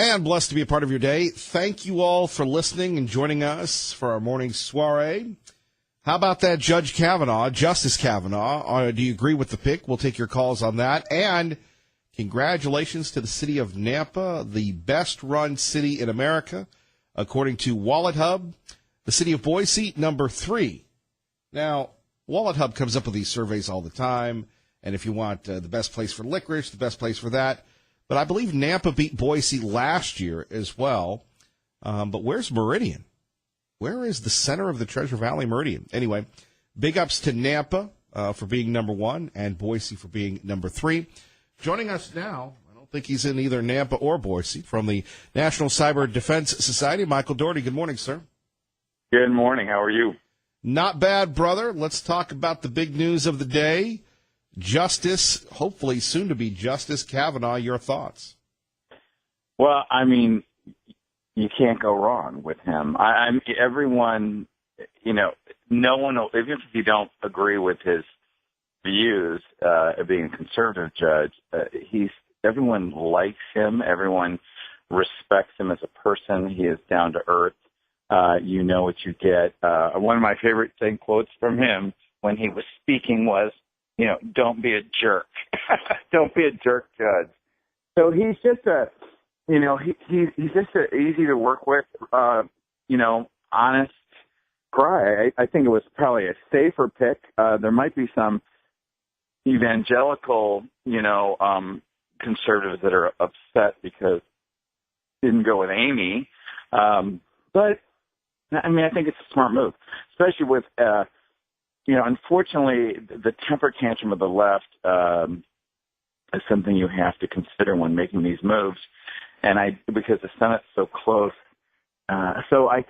And blessed to be a part of your day. Thank you all for listening and joining us for our morning soiree. How about that Judge Kavanaugh, Justice Kavanaugh? Do you agree with the pick? We'll take your calls on that. And congratulations to the city of Nampa, the best-run city in America, according to Wallet Hub. The city of Boise, number 3. Now, Wallet Hub comes up with these surveys all the time, and if you want the best place for licorice, the best place for that. But I believe Nampa beat Boise last year as well. But where's Meridian? Where is the center of the Treasure Valley Meridian? Anyway, big ups to Nampa for being number 1 and Boise for being number 3. Joining us now, I don't think he's in either Nampa or Boise, from the National Cyber Defense Society, Michael Doherty. Good morning, sir. Good morning. How are you? Not bad, brother. Let's talk about the big news of the day. Justice, hopefully soon to be Justice Kavanaugh, your thoughts? Well, I mean, you can't go wrong with him. Everyone, no one, even if you don't agree with his views of being a conservative judge, everyone likes him. Everyone respects him as a person. He is down to earth. You know what you get. One of my favorite quotes from him when he was speaking was, don't be a jerk. Don't be a jerk, Judge. So he's just he's just easy to work with, honest guy. I think it was probably a safer pick. There might be some evangelical, conservatives that are upset because didn't go with Amy. But I mean, I think it's a smart move, especially with, unfortunately, the temper tantrum of the left is something you have to consider when making these moves. And because the Senate's so close, so I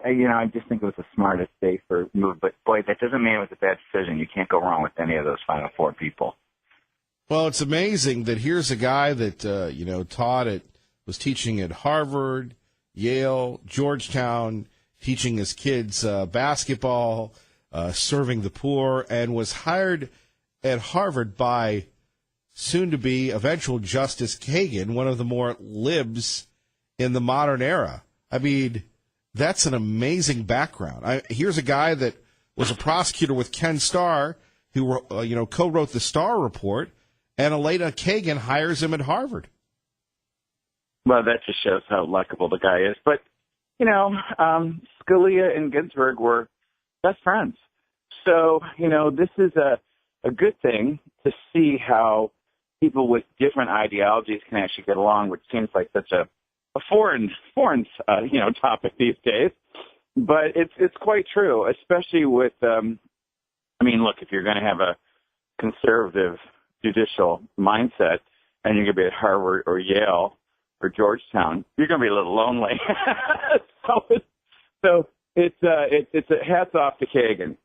just think it was the smartest, safer move. But boy, that doesn't mean it was a bad decision. You can't go wrong with any of those final 4 people. Well, it's amazing that here's a guy that was teaching at Harvard, Yale, Georgetown, teaching his kids basketball, serving the poor, and was hired at Harvard by soon-to-be eventual Justice Kagan, one of the more libs in the modern era. I mean, that's an amazing background. Here's a guy that was a prosecutor with Ken Starr, who co-wrote the Starr Report, and Elena Kagan hires him at Harvard. Well, that just shows how likable the guy is. But, Scalia and Ginsburg were best friends. So, this is a good thing to see how people with different ideologies can actually get along, which seems like such a foreign topic these days. But it's quite true, especially with, look, if you're going to have a conservative judicial mindset and you're going to be at Harvard or Yale or Georgetown, you're going to be a little lonely. So it's a hats off to Kagan,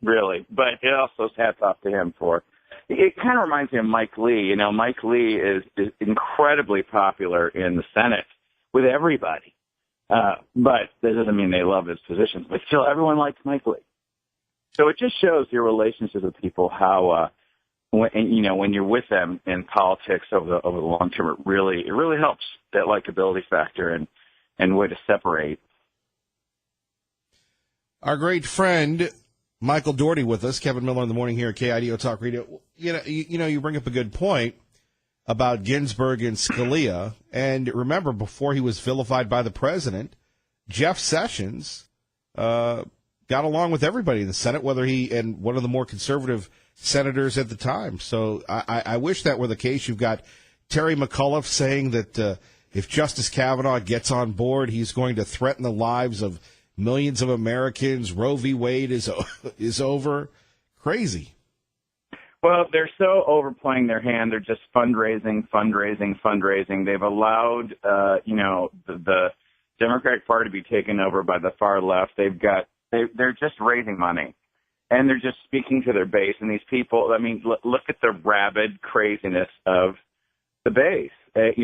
really, but it also is hats off to him for. It kind of reminds me of Mike Lee. Mike Lee is incredibly popular in the Senate with everybody, but that doesn't mean they love his positions. But still, everyone likes Mike Lee. So it just shows your relationship with people how. When you're with them in politics over the long term, it really helps that likability factor and way to separate. Our great friend Michael Doherty with us, Kevin Miller in the morning here at KIDO Talk Radio. You bring up a good point about Ginsburg and Scalia, and remember, before he was vilified by the president, Jeff Sessions got along with everybody in the Senate, whether he and one of the more conservative senators at the time. So I wish that were the case. You've got Terry McAuliffe saying that if Justice Kavanaugh gets on board, he's going to threaten the lives of millions of Americans. Roe v. Wade is over. Crazy. Well, they're so overplaying their hand. They're just fundraising. They've allowed, the Democratic Party to be taken over by the far left. They're just raising money. And they're just speaking to their base. And these people, look at the rabid craziness of the base, and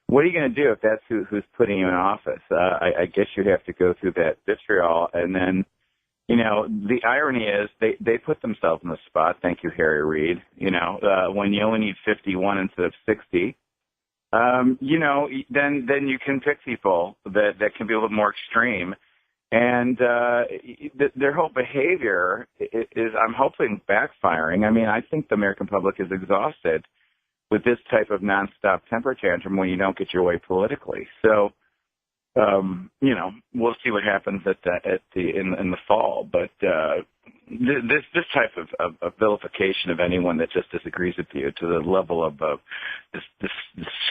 what are you going to do if that's who's putting you in office? I guess you have to go through that vitriol and then, the irony is they put themselves in the spot. Thank you, Harry Reid. When you only need 51 instead of 60, then you can pick people that can be a little more extreme. And their whole behavior is, I'm hoping, backfiring. I mean, I think the American public is exhausted with this type of nonstop temper tantrum when you don't get your way politically. So, we'll see what happens in the fall. But this type of vilification of anyone that just disagrees with you to the level of this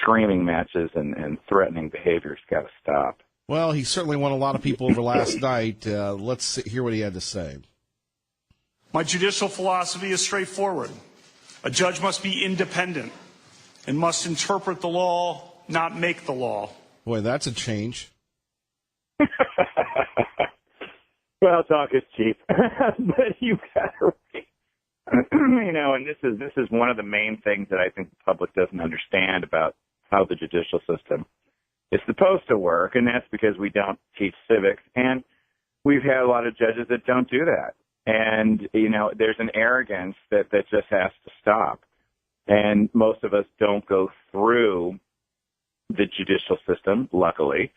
screaming matches and threatening behavior has got to stop. Well, he certainly won a lot of people over last night. Let's hear what he had to say. My judicial philosophy is straightforward. A judge must be independent and must interpret the law, not make the law. Boy, that's a change. Well, talk is cheap, but you got to, and this is one of the main things that I think the public doesn't understand about how the judicial system is supposed to work, and that's because we don't teach civics, and we've had a lot of judges that don't do that. And, there's an arrogance that just has to stop. And most of us don't go through the judicial system, luckily.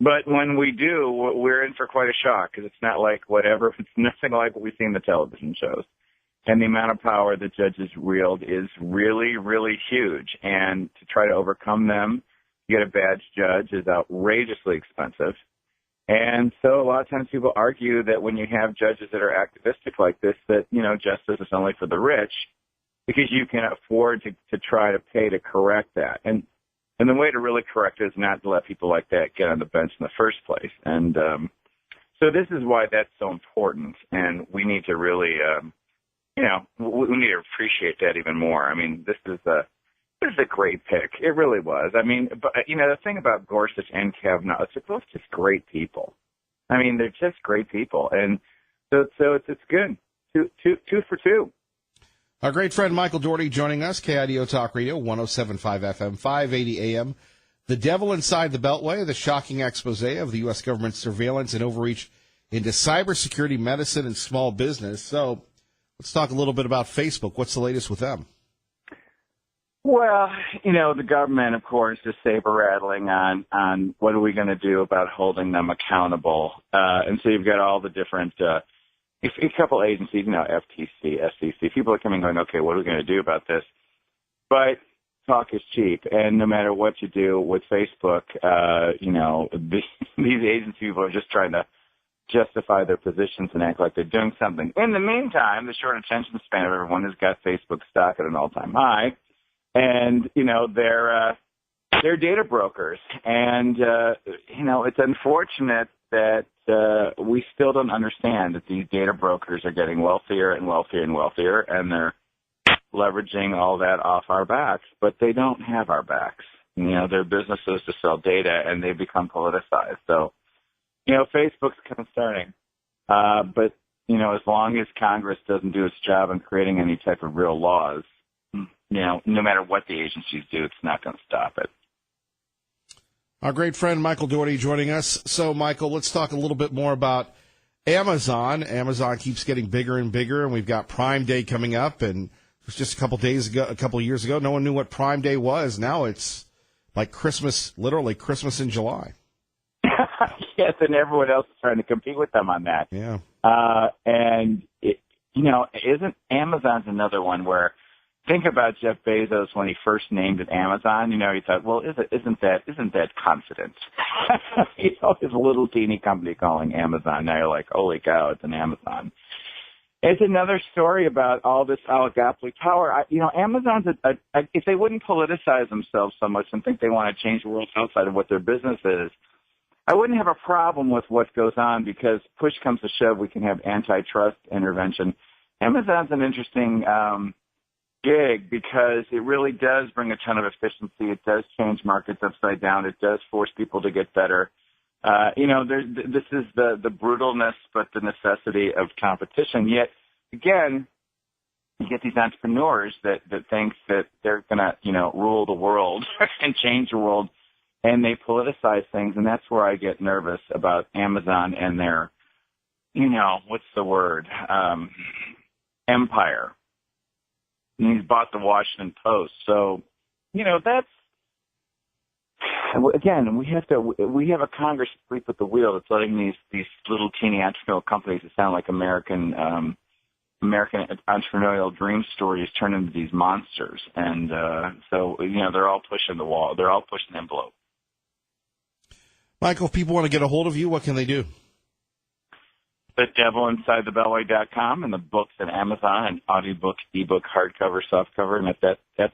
But when we do, we're in for quite a shock because it's not like whatever, it's nothing like what we see in the television shows. And the amount of power the judges wield is really, really huge. And to try to overcome them, to get a badge judge is outrageously expensive. And so a lot of times people argue that when you have judges that are activistic like this, that, justice is only for the rich because you can afford to try to pay to correct that. And the way to really correct it is not to let people like that get on the bench in the first place. And so this is why that's so important. And we need to really, we need to appreciate that even more. I mean, this is a great pick. It really was. I mean, but the thing about Gorsuch and Kavanaugh, they're both just great people. I mean, they're just great people. And so it's good. Two for two. Our great friend Michael Dougherty joining us, KIDO Talk Radio, 107.5 FM, 580 AM. The Devil Inside the Beltway, the shocking expose of the U.S. government's surveillance and overreach into cybersecurity, medicine, and small business. So let's talk a little bit about Facebook. What's the latest with them? Well, the government, of course, is saber-rattling on what are we going to do about holding them accountable. And so you've got all the different a couple agencies, FTC, SEC, people are coming going, okay, what are we going to do about this? But talk is cheap, and no matter what you do with Facebook, these agency people are just trying to justify their positions and act like they're doing something. In the meantime, the short attention span of everyone has got Facebook stock at an all-time high, and, they're data brokers. And, it's unfortunate that we still don't understand that these data brokers are getting wealthier and wealthier and wealthier, and they're leveraging all that off our backs, but they don't have our backs. Their business is to sell data, and they become politicized. So, Facebook's concerning. But, as long as Congress doesn't do its job in creating any type of real laws, no matter what the agencies do, it's not going to stop it. Our great friend Michael Dougherty joining us. So, Michael, let's talk a little bit more about Amazon. Amazon keeps getting bigger and bigger, and we've got Prime Day coming up. And it was just a couple of years ago, no one knew what Prime Day was. Now it's like Christmas, literally Christmas in July. Yes, and everyone else is trying to compete with them on that. Yeah. Isn't Amazon's another one where, think about Jeff Bezos when he first named it Amazon. He thought, well, isn't that confident? His little teeny company calling Amazon. Now you're like, holy cow, it's an Amazon. It's another story about all this oligopoly power. Amazon's if they wouldn't politicize themselves so much and think they want to change the world outside of what their business is, I wouldn't have a problem with what goes on because push comes to shove, we can have antitrust intervention. Amazon's an interesting gig because it really does bring a ton of efficiency. It does change markets upside down. It does force people to get better. This is the brutalness, but the necessity of competition. Yet, again, you get these entrepreneurs that think that they're going to, rule the world and change the world, and they politicize things, and that's where I get nervous about Amazon and their what's the word? Empire. And he's bought the Washington Post. So, that's, again, we have a Congress asleep at the wheel that's letting these little teeny entrepreneurial companies that sound like American entrepreneurial dream stories turn into these monsters. And so, they're all pushing the wall. They're all pushing the envelope. Michael, if people want to get a hold of you, what can they do? TheDevilInsideTheBeltway.com, and the books at Amazon, and audiobook, ebook, hardcover, softcover, and at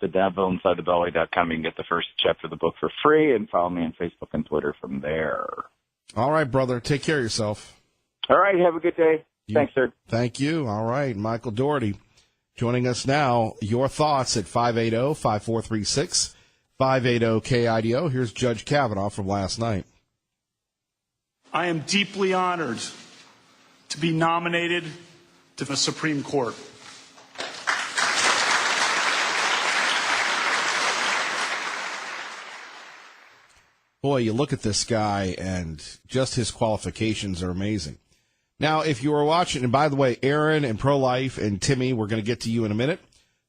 TheDevilInsideTheBeltway.com you can get the first chapter of the book for free, and follow me on Facebook and Twitter from there. All right, brother. Take care of yourself. All right. Have a good day. Thanks, sir. Thank you. All right. Michael Dougherty joining us now. Your thoughts at 580-5436, 580-KIDO. Here's Judge Kavanaugh from last night. I am deeply honored to be nominated to the Supreme Court. Boy, you look at this guy, and just his qualifications are amazing. Now, if you were watching, and by the way, Aaron and Pro-Life and Timmy, we're going to get to you in a minute.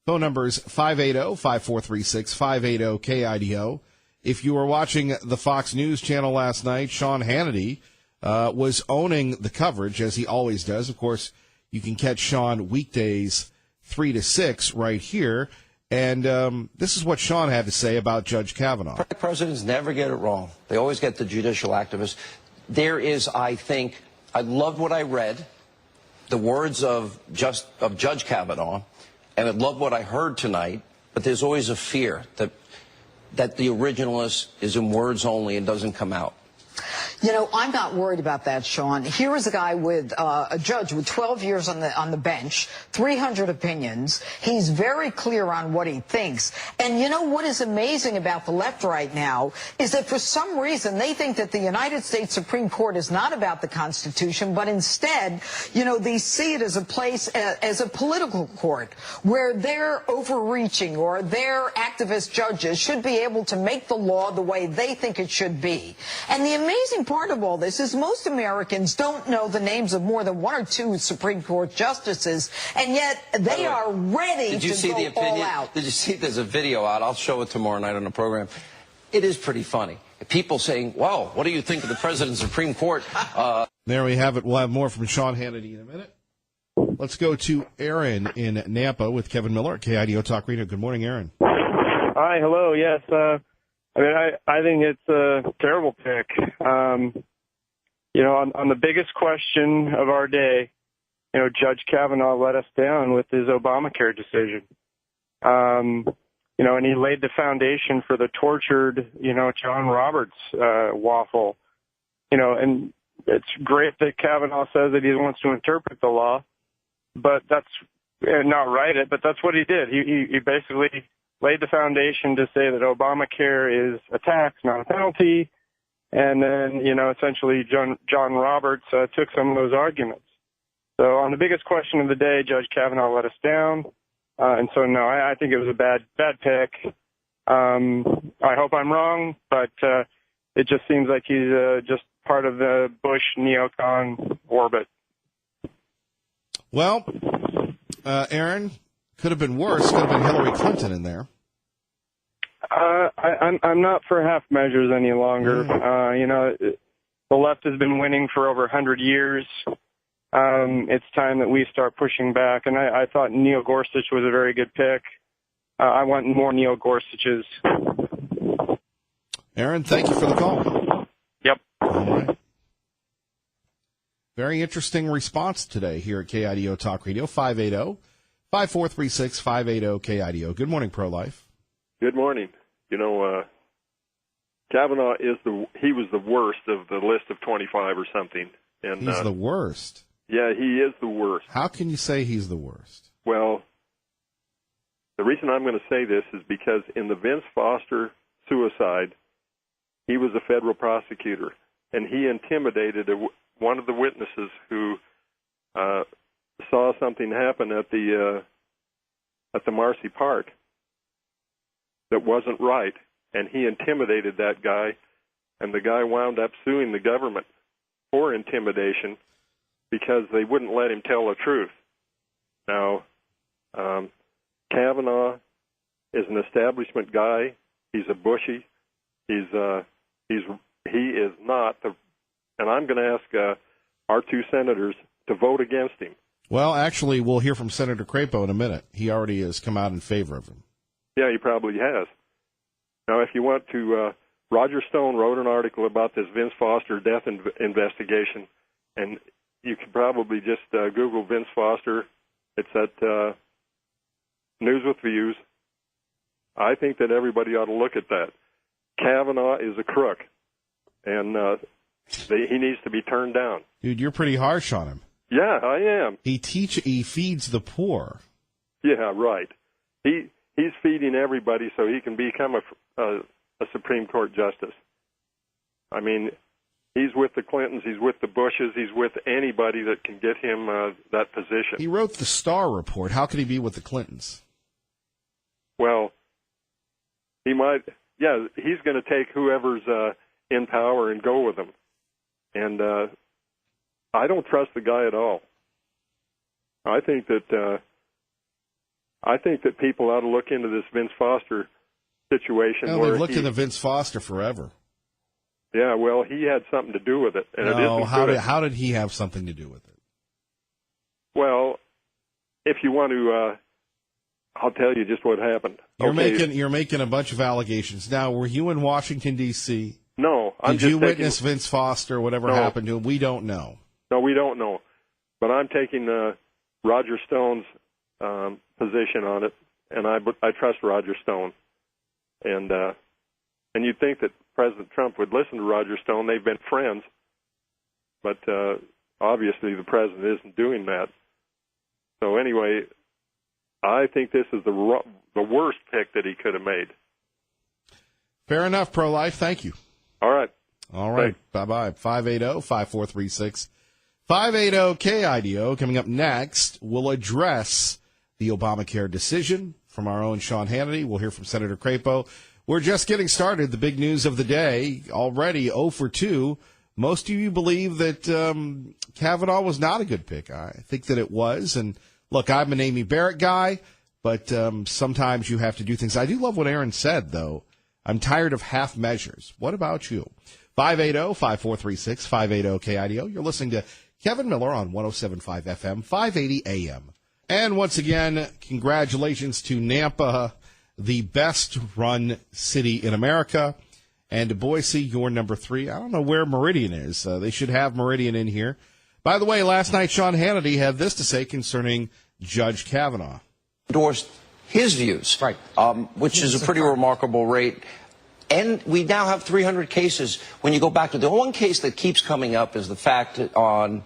Phone number is 580-5436, 580-KIDO. If you were watching the Fox News channel last night, Sean Hannity was owning the coverage, as he always does. Of course, you can catch Sean weekdays 3 to 6 right here. And this is what Sean had to say about Judge Kavanaugh. Presidents never get it wrong. They always get the judicial activists. There is, I think, I loved what I read, the words of Judge Kavanaugh, and I loved what I heard tonight, but there's always a fear that the originalist is in words only and doesn't come out. I'm not worried about that, Sean. Here is a guy with a judge with 12 years on the bench, 300 opinions. He's very clear on what he thinks. And what is amazing about the left right now is that for some reason they think that the United States Supreme Court is not about the Constitution, but instead, they see it as a place, as a political court where their overreaching or their activist judges should be able to make the law the way they think it should be. And the amazing part of all this is most Americans don't know the names of more than one or two Supreme Court justices, and yet they are ready to go all out. Did you see there's a video out? I'll show it tomorrow night on the program. It is pretty funny. People saying, well, what do you think of the President's Supreme Court? There we have it. We'll have more from Sean Hannity in a minute. Let's go to Aaron in Nampa with Kevin Miller at KIDO Talk Radio. Good morning, Aaron. Hi, hello, yes. I think it's a terrible pick. On the biggest question of our day, Judge Kavanaugh let us down with his Obamacare decision. And he laid the foundation for the tortured, John Roberts waffle. And it's great that Kavanaugh says that he wants to interpret the law, but not write it, but that's what he did. He basically laid the foundation to say that Obamacare is a tax, not a penalty. And then, essentially John Roberts took some of those arguments. So on the biggest question of the day, Judge Kavanaugh let us down. And so, no, I think it was a bad pick. I hope I'm wrong, but it just seems like he's just part of the Bush neocon orbit. Well, Aaron, could have been worse. Could have been Hillary Clinton in there. I'm not for half measures any longer. The left has been winning for over 100 years. It's time that we start pushing back. And I thought Neil Gorsuch was a very good pick. I want more Neil Gorsuches. Aaron, thank you for the call. Yep. All right. Very interesting response today here at KIDO Talk Radio, 580-5436, 580-KIDO. Good morning, Pro-Life. Good morning. Kavanaugh he was the worst of the list of 25 or something. And he's the worst. Yeah, he is the worst. How can you say he's the worst? Well, the reason I'm going to say this is because in the Vince Foster suicide, he was a federal prosecutor, and he intimidated one of the witnesses who saw something happen at the Marcy Park that wasn't right, and he intimidated that guy, and the guy wound up suing the government for intimidation, because they wouldn't let him tell the truth. Now, Kavanaugh is an establishment guy. He's a Bushy. He is not the. And I'm going to ask our two senators to vote against him. Well, actually, we'll hear from Senator Crapo in a minute. He already has come out in favor of him. Yeah, he probably has. Now, if you want to, Roger Stone wrote an article about this Vince Foster death investigation, and you could probably just Google Vince Foster. It's at News with Views. I think that everybody ought to look at that. Kavanaugh is a crook, and he needs to be turned down. Dude, you're pretty harsh on him. Yeah, I am. He feeds the poor. Yeah, right. He's feeding everybody so he can become a Supreme Court justice. I mean, he's with the Clintons, he's with the Bushes, he's with anybody that can get him that position. He wrote the Starr Report. How could he be with the Clintons? Well, he might. Yeah, he's going to take whoever's in power and go with them. And I don't trust the guy at all. I think that people ought to look into this Vince Foster situation. No, they've looked into Vince Foster forever. Yeah, well, he had something to do with it, and it isn't good. How did he have something to do with it? Well, if you want to, I'll tell you just what happened. You're making a bunch of allegations. Now, were you in Washington, D.C.? No. Did you witness Vince Foster, whatever happened to him? We don't know. No, we don't know. But I'm taking Roger Stone's position on it, and I trust Roger Stone. And you'd think that President Trump would listen to Roger Stone. They've been friends. But obviously the president isn't doing that. So anyway, I think this is the worst pick that he could have made. Fair enough, Pro-Life. Thank you. All right. Bye-bye. 580-5436. 580-KIDO. Coming up next, we'll address the Obamacare decision from our own Sean Hannity. We'll hear from Senator Crapo. We're just getting started. The big news of the day, already 0 for 2. Most of you believe that Kavanaugh was not a good pick. I think that it was. And, look, I'm an Amy Barrett guy, but sometimes you have to do things. I do love what Aaron said, though. I'm tired of half measures. What about you? 580-5436, 580-KIDO. You're listening to Kevin Miller on 107.5 FM, 580 AM. And once again, congratulations to Nampa, the best-run city in America. And to Boise, you're number 3. I don't know where Meridian is. They should have Meridian in here. By the way, last night, Sean Hannity had this to say concerning Judge Kavanaugh. Endorsed his views, right? Which is a pretty remarkable rate. And we now have 300 cases. When you go back to the one case that keeps coming up is the fact that on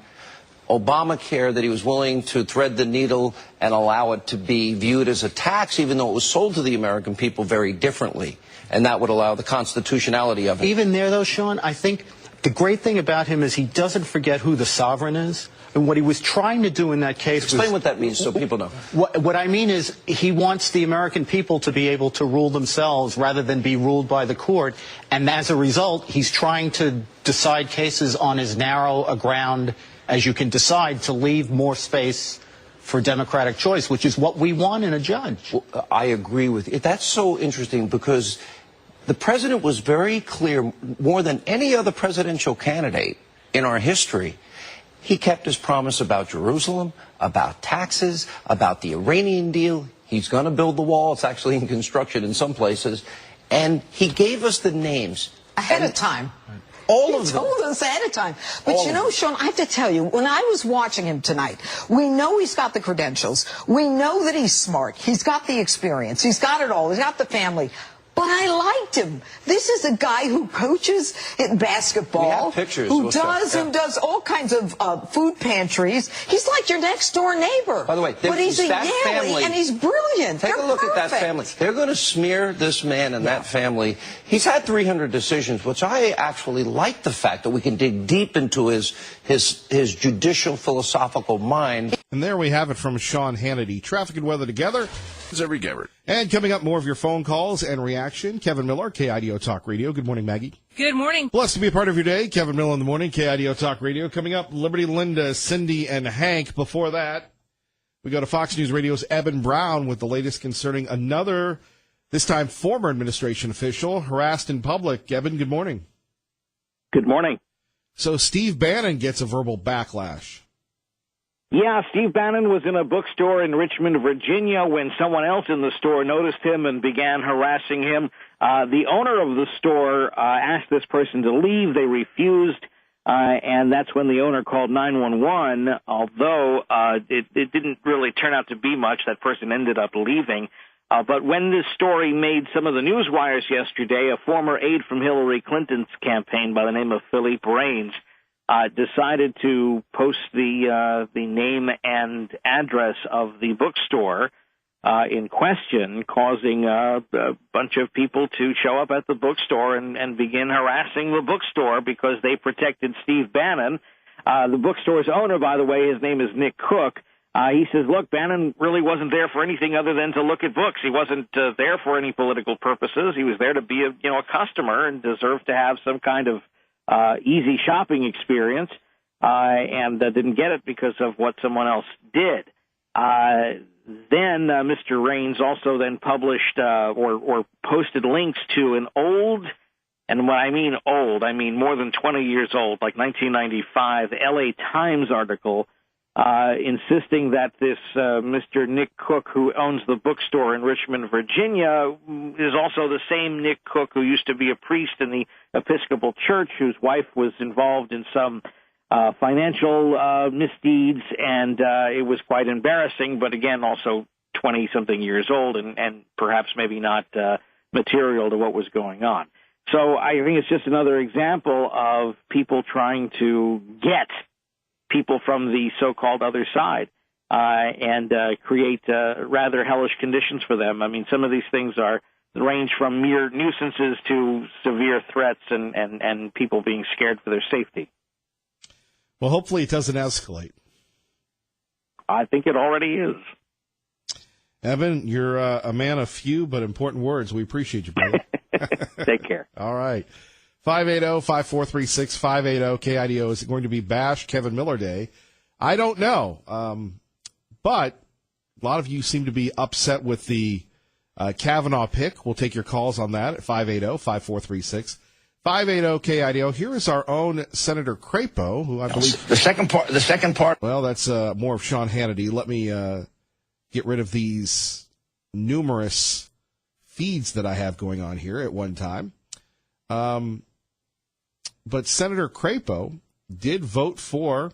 Obamacare that he was willing to thread the needle and allow it to be viewed as a tax, even though it was sold to the American people very differently. And that would allow the constitutionality of it. Even there, though, Sean, I think the great thing about him is he doesn't forget who the sovereign is. And what he was trying to do in that case was... Explain what that means so people know. What I mean is he wants the American people to be able to rule themselves rather than be ruled by the court. And as a result, he's trying to decide cases on as narrow a ground as you can decide to leave more space for democratic choice, which is what we want in a judge. Well, I agree with you. That's so interesting because the president was very clear, more than any other presidential candidate in our history. He kept his promise about Jerusalem, about taxes, about the Iranian deal. He's going to build the wall. It's actually in construction in some places. And he gave us the names. Ahead of time. All of them. He told us ahead of time. But you know, Sean, I have to tell you, when I was watching him tonight, we know he's got the credentials. We know that he's smart. He's got the experience. He's got it all. He's got the family. But I liked him. This is a guy who coaches in basketball. We have pictures. Who does all kinds of food pantries. He's like your next door neighbor. By the way, but he's a Yale and he's brilliant. Take a look at that family. They're going to smear this man and that family. He's had 300 decisions, which I actually like the fact that we can dig deep into his judicial philosophical mind. And there we have it from Sean Hannity. Traffic and weather together Every Gabbard. And coming up, more of your phone calls and reaction. Kevin Miller, KIDO Talk Radio. Good morning, Maggie. Good morning. Blessed to be a part of your day. Kevin Miller in the morning, KIDO Talk Radio. Coming up, Liberty Linda, Cindy, and Hank. Before that, we go to Fox News Radio's Eben Brown with the latest concerning another, this time former administration official, harassed in public. Eben, good morning. Good morning. So Steve Bannon gets a verbal backlash. Yeah, Steve Bannon was in a bookstore in Richmond, Virginia, when someone else in the store noticed him and began harassing him. The owner of the store asked this person to leave. They refused, and that's when the owner called 911, although it didn't really turn out to be much. That person ended up leaving. But when this story made some of the news wires yesterday, a former aide from Hillary Clinton's campaign by the name of Philippe Reines decided to post the name and address of the bookstore in question, causing a bunch of people to show up at the bookstore and begin harassing the bookstore because they protected Steve Bannon. The bookstore's owner, by the way, his name is Nick Cook. He says, look, Bannon really wasn't there for anything other than to look at books. He wasn't there for any political purposes. He was there to be a customer and deserved to have some kind of easy shopping experience, and didn't get it because of what someone else did. Then Mr. Reines also then published or posted links to an old, and when I mean old, I mean more than 20 years old, like 1995, L.A. Times article insisting that this Mr. Nick Cook, who owns the bookstore in Richmond, Virginia, is also the same Nick Cook who used to be a priest in the Episcopal Church, whose wife was involved in some financial misdeeds, and it was quite embarrassing, but again, also 20-something years old and perhaps maybe not material to what was going on. So I think it's just another example of people trying to get people from the so-called other side and create rather hellish conditions for them. I mean, some of these things range from mere nuisances to severe threats and people being scared for their safety. Well, hopefully it doesn't escalate. I think it already is. Evan, you're a man of few but important words. We appreciate you, brother. Take care. All right. 580-5436, 580-KIDO. Is it going to be Bash Kevin Miller Day? I don't know. But a lot of you seem to be upset with the Kavanaugh pick. We'll take your calls on that at 580-5436. 580-KIDO. Here is our own Senator Crapo, who I believe... The second part. Well, that's more of Sean Hannity. Let me get rid of these numerous feeds that I have going on here at one time. But Senator Crapo did vote for,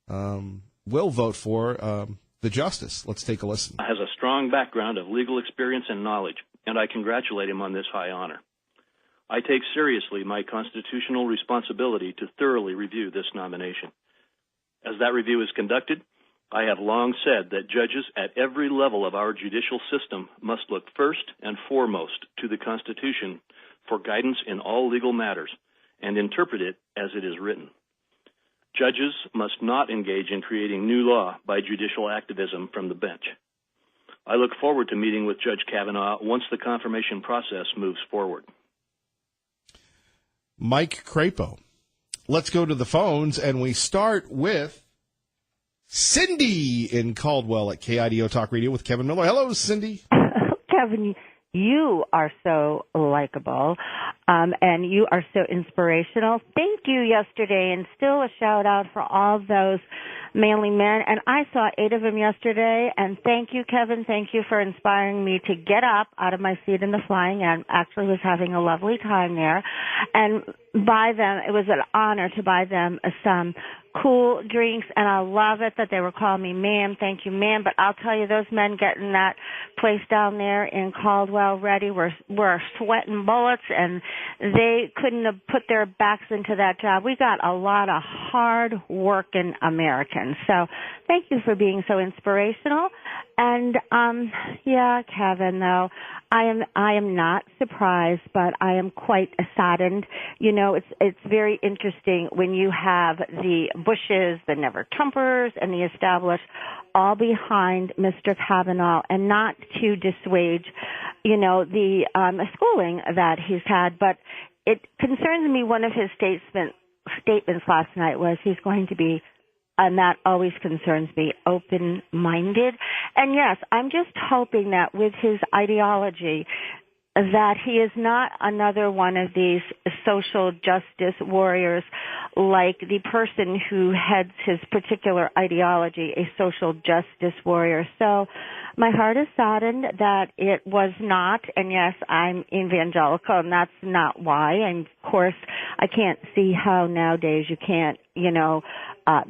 will vote for the justice. Let's take a listen. Has a strong background of legal experience and knowledge, and I congratulate him on this high honor. I take seriously my constitutional responsibility to thoroughly review this nomination. As that review is conducted, I have long said that judges at every level of our judicial system must look first and foremost to the Constitution for guidance in all legal matters and interpret it as it is written. Judges must not engage in creating new law by judicial activism from the bench. I look forward to meeting with Judge Kavanaugh once the confirmation process moves forward. Mike Crapo. Let's go to the phones, and we start with Cindy in Caldwell at KIDO Talk Radio with Kevin Miller. Hello, Cindy. Kevin, you are so likable, and you are so inspirational. Thank you yesterday, and still a shout-out for all those manly men. And I saw 8 of them yesterday, and thank you, Kevin. Thank you for inspiring me to get up out of my seat in the flying and actually was having a lovely time there. And buy them, it was an honor to buy them some cool drinks, and I love it that they were calling me ma'am. Thank you, ma'am. But I'll tell you, those men getting that place down there in Caldwell ready were sweating bullets, and they couldn't have put their backs into that job. We got a lot of hard-working Americans. So thank you for being so inspirational. And, yeah, Kevin, though, I am not surprised, but I am quite saddened. You know, it's very interesting when you have the Bushes, the Never Trumpers, and the established all behind Mr. Kavanaugh and not to dissuade, the schooling that he's had. But it concerns me, one of his statements last night was he's going to be, and that always concerns me, open-minded. And yes, I'm just hoping that with his ideology, that he is not another one of these social justice warriors like the person who heads his particular ideology, a social justice warrior. So my heart is saddened that it was not, and yes, I'm evangelical, and that's not why. And of course, I can't see how nowadays you can't,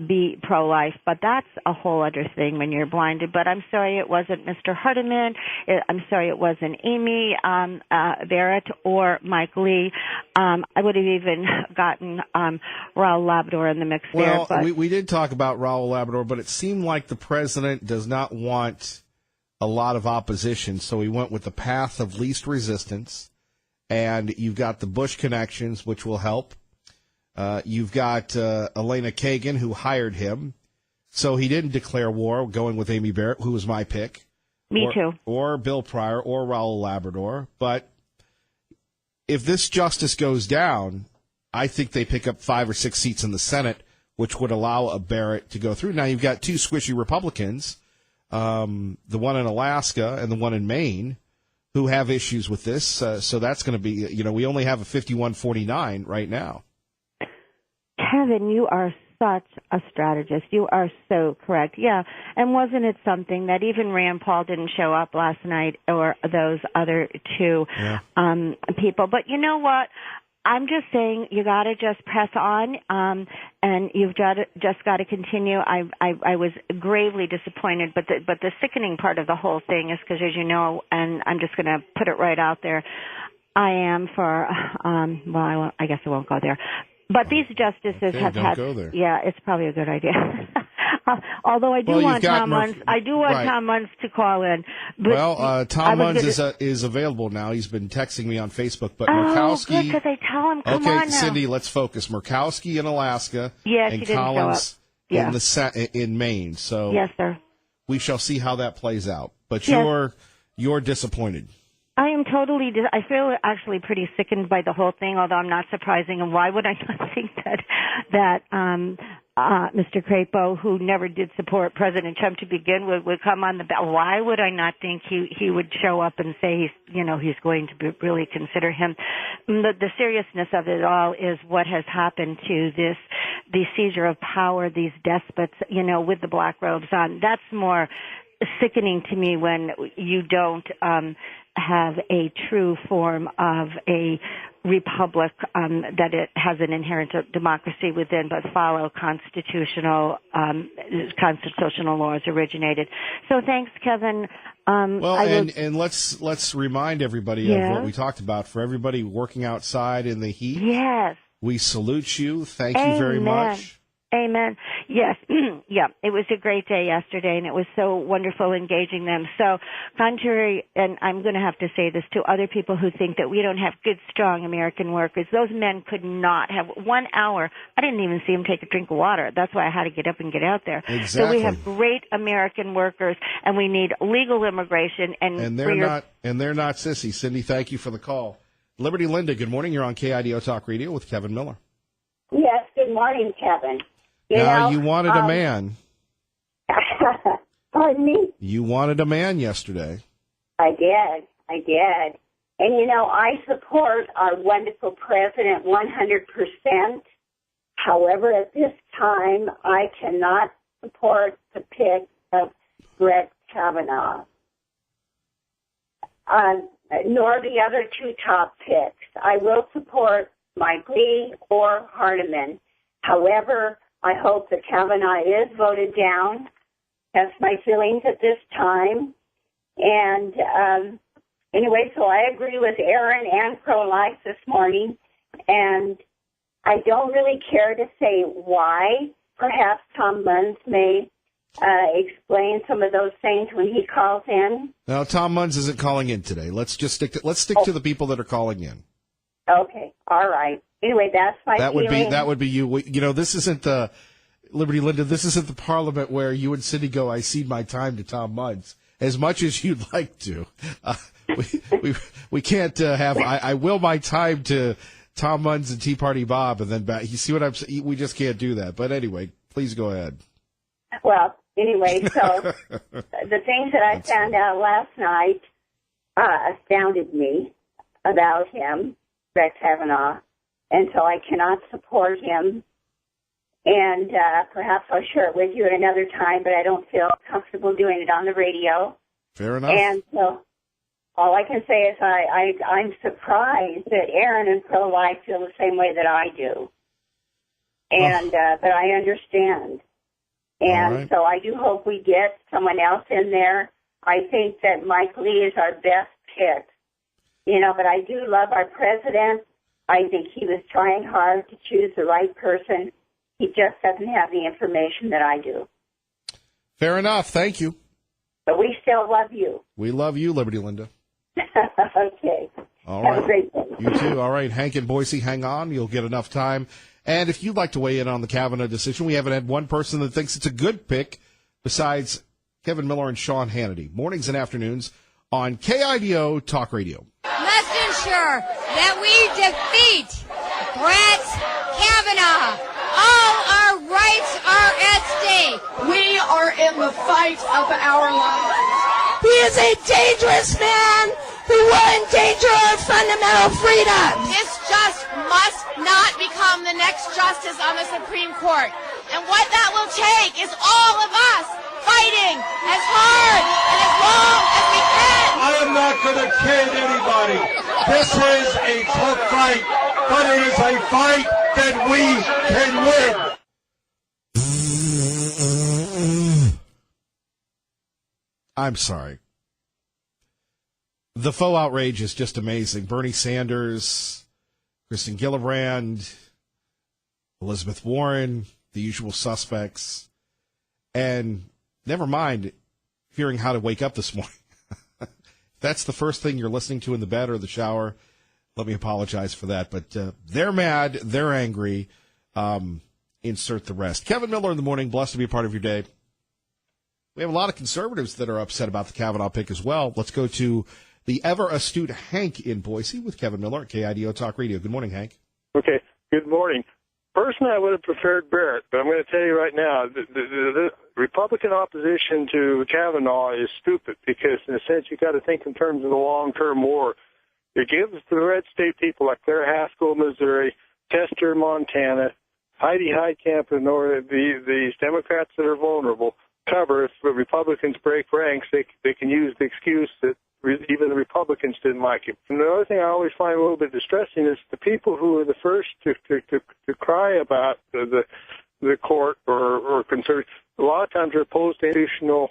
be pro-life, but that's a whole other thing when you're blinded. But I'm sorry it wasn't Mr. Hardiman. I'm sorry it wasn't Amy Barrett or Mike Lee. I would have even gotten Raul Labrador in the mix there. Well, we did talk about Raul Labrador, but it seemed like the president does not want a lot of opposition, so he went with the path of least resistance. And you've got the Bush connections, which will help. You've got Elena Kagan, who hired him. So he didn't declare war, going with Amy Barrett, who was my pick. Me too. Or Bill Pryor or Raul Labrador. But if this justice goes down, I think they pick up 5 or 6 seats in the Senate, which would allow a Barrett to go through. Now, you've got 2 squishy Republicans, the one in Alaska and the one in Maine, who have issues with this. So that's going to be, we only have a 51-49 right now. Kevin, you are such a strategist. You are so correct. Yeah, and wasn't it something that even Rand Paul didn't show up last night, or those other 2 people? But you know what? I'm just saying you got to just press on, and you've just got to continue. I was gravely disappointed, but the sickening part of the whole thing is because, as you know, and I'm just going to put it right out there, I am for I guess I won't go there. But these justices have had, yeah, it's probably a good idea. Although I do want Tom Munz, Tom Munz to call in. But Tom Munz is available now. He's been texting me on Facebook. But Murkowski, good, because I tell him, come on now. Cindy, let's focus. Murkowski in Alaska, and Collins in Maine. So yes, sir. We shall see how that plays out. But you're disappointed. I am totally. I feel actually pretty sickened by the whole thing, although I'm not surprising. And why would I not think that Mr. Crapo, who never did support President Trump to begin with, would come on the ballot? Why would I not think he would show up and say he's going to really consider him? The seriousness of it all is what has happened to the seizure of power, these despots, with the black robes on. That's more sickening to me when you don't have a true form of a republic that it has an inherent democracy within, but follow constitutional laws originated. So thanks, Kevin. And let's remind everybody of what we talked about. For everybody working outside in the heat, yes, we salute you. Thank you very much. Amen. Yes. Yeah. It was a great day yesterday, and it was so wonderful engaging them. So contrary, and I'm going to have to say this to other people who think that we don't have good, strong American workers, those men could not have 1 hour. I didn't even see them take a drink of water. That's why I had to get up and get out there. Exactly. So we have great American workers, and we need legal immigration. And they're not sissy. Cindy, thank you for the call. Liberty Linda, good morning. You're on KIDO Talk Radio with Kevin Miller. Yes, good morning, Kevin. You wanted a man. Pardon me? You wanted a man yesterday. I did. And, I support our wonderful president 100%. However, at this time, I cannot support the pick of Brett Kavanaugh, nor the other 2 top picks. I will support Mike Lee or Hardiman. However, I hope that Kavanaugh is voted down. That's my feelings at this time. And anyway, so I agree with Aaron and pro-life this morning. And I don't really care to say why. Perhaps Tom Munz may explain some of those things when he calls in. No, Tom Munz isn't calling in today. Let's stick to the people that are calling in. Okay, all right. Anyway, that's my feeling. That would be you. This isn't Liberty Linda, this isn't the Parliament where you and Cindy go, I cede my time to Tom Munns, as much as you'd like to. We can't have, I will my time to Tom Munns and Tea Party Bob, and then back. You see what I'm saying? We just can't do that. But anyway, please go ahead. Well, anyway, so the things that I found out last night astounded me about him, Brett Kavanaugh, and so I cannot support him. And perhaps I'll share it with you at another time, but I don't feel comfortable doing it on the radio. Fair enough. And so all I can say is I'm surprised that Aaron and pro-life feel the same way that I do. And but I understand. And so I do hope we get someone else in there. I think that Mike Lee is our best pick. You know, but I do love our president. I think he was trying hard to choose the right person. He just doesn't have the information that I do. Fair enough. Thank you. But we still love you. We love you, Liberty Linda. Okay. All Have right. a great day. You too. All right. Hank and Boise, hang on. You'll get enough time. And if you'd like to weigh in on the Kavanaugh decision, we haven't had one person that thinks it's a good pick besides Kevin Miller and Sean Hannity. Mornings and afternoons on KIDO Talk Radio. Let's ensure that we defeat Brett Kavanaugh. All our rights are at stake. We are in the fight of our lives. He is a dangerous man who will endanger our fundamental freedoms. This just must not become the next justice on the Supreme Court. And what that will take is all of us fighting as hard and as long as we can. I am not going to kid anybody. This is a tough fight, but it is a fight that we can win. I'm sorry. The faux outrage is just amazing. Bernie Sanders, Kristen Gillibrand, Elizabeth Warren, the usual suspects, and never mind hearing how to wake up this morning. If that's the first thing you're listening to in the bed or the shower, let me apologize for that. But they're mad, they're angry. Insert the rest. Kevin Miller in the morning, blessed to be a part of your day. We have a lot of conservatives that are upset about the Kavanaugh pick as well. Let's go to the ever-astute Hank in Boise with Kevin Miller at KIDO Talk Radio. Good morning, Hank. Okay, good morning. Personally, I would have preferred Barrett, but I'm going to tell you right now, the Republican opposition to Kavanaugh is stupid because, in a sense, you got to think in terms of the long-term war. It gives the red state people like Claire Haskell, Missouri, Tester, Montana, Heidi Heitkamp, and these Democrats that are vulnerable cover. If the Republicans break ranks, they can use the excuse that even the Republicans didn't like him. And the other thing I always find a little bit distressing is the people who are the first to cry about the court or conservative. A lot of times they're opposed to institutional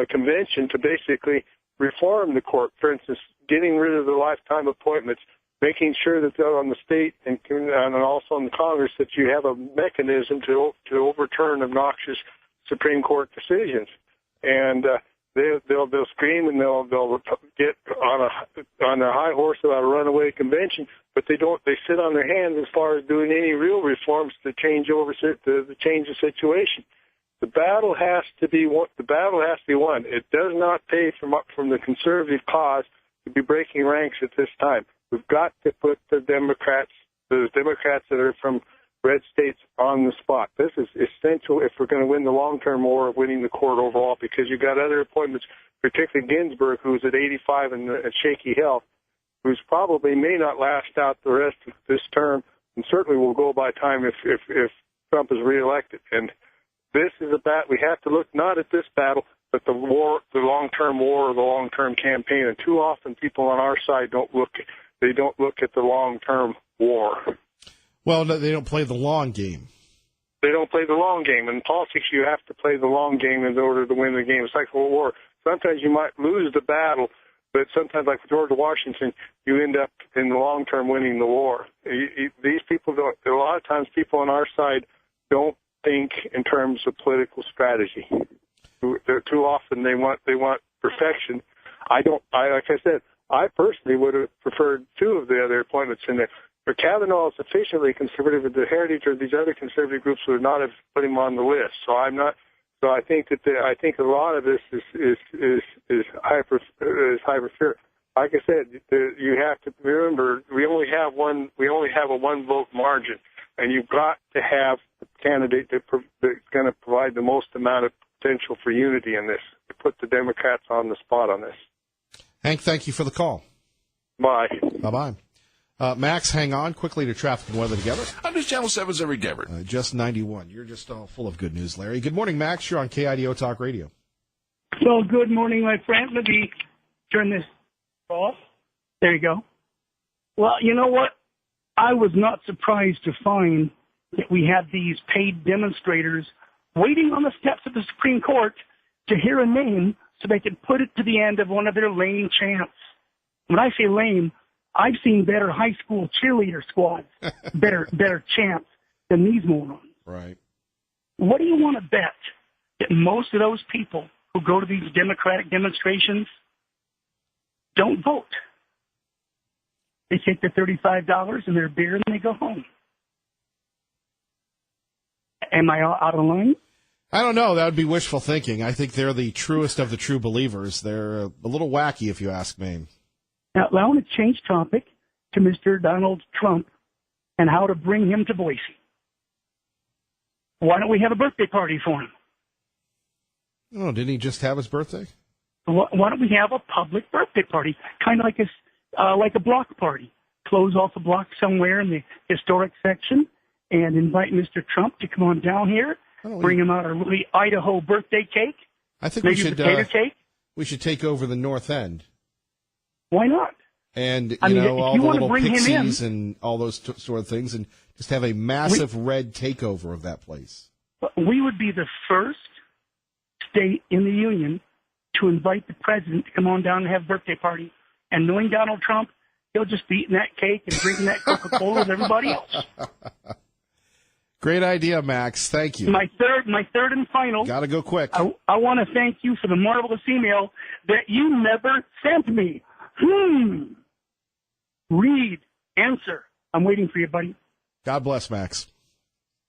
convention to basically reform the court. For instance, getting rid of the lifetime appointments, making sure that on the state and also in the Congress that you have a mechanism to overturn obnoxious Supreme Court decisions. And they'll scream and they'll get on a high horse about a runaway convention, but they sit on their hands as far as doing any real reforms to change the situation. The battle has to be won. It does not pay from the conservative cause to be breaking ranks at this time. We've got to put the Democrats that are from red states on the spot. This is essential if we're going to win the long-term war of winning the court overall, because you've got other appointments, particularly Ginsburg, who's at 85 and at shaky health, who's probably may not last out the rest of this term, and certainly will go by time if Trump is reelected. And this is a battle. We have to look not at this battle, but the war, the long-term war, or the long-term campaign. And too often, people on our side don't look at the long-term war. Well, no, they don't play the long game. They don't play the long game. In politics, you have to play the long game in order to win the game. It's like a war. Sometimes you might lose the battle, but sometimes, like George Washington, you end up in the long term winning the war. These people don't. A lot of times, people on our side don't think in terms of political strategy. Too often, they want perfection. Like I said, I personally would have preferred 2 of the other appointments in there. For Kavanaugh is sufficiently conservative, but the Heritage or these other conservative groups would not have put him on the list. So I'm not. So I think that I think a lot of this is hyper. Like I said, you have to remember we only have a 1-vote margin, and you've got to have a candidate that's going to provide the most amount of potential for unity in this. To put the Democrats on the spot on this. Hank, thank you for the call. Bye. Bye-bye. Max, hang on quickly to traffic and weather together. I'm just Channel 7's Eric Dever. Just 91. You're just all full of good news, Larry. Good morning, Max. You're on KIDO Talk Radio. So good morning, my friend. Let me turn this off. There you go. Well, you know what? I was not surprised to find that we had these paid demonstrators waiting on the steps of the Supreme Court to hear a name so they could put it to the end of one of their lame chants. When I say lame, I've seen better high school cheerleader squads, better chants than these morons. Right. What do you want to bet that most of those people who go to these Democratic demonstrations don't vote? They take their $35 and their beer and they go home. Am I out of line? I don't know. That would be wishful thinking. I think they're the truest of the true believers. They're a little wacky, if you ask me. Now, I want to change topic to Mr. Donald Trump and how to bring him to Boise. Why don't we have a birthday party for him? Oh, didn't he just have his birthday? Why don't we have a public birthday party, kind of like a block party? Close off a block somewhere in the historic section and invite Mr. Trump to come on down here. Bring him out a really Idaho birthday cake. I think maybe we should potato cake. We should take over the North End. Why not? And I mean, all you the want to little bring him pixies in, and all those sort of things, and just have a massive red takeover of that place. We would be the first state in the union to invite the president to come on down and have a birthday party. And knowing Donald Trump, he'll just be eating that cake and drinking that Coca-Cola with everybody else. Great idea, Max. Thank you. My third and final. Got to go quick. I want to thank you for the marvelous email that you never sent me. Read, answer. I'm waiting for you, buddy. God bless, Max.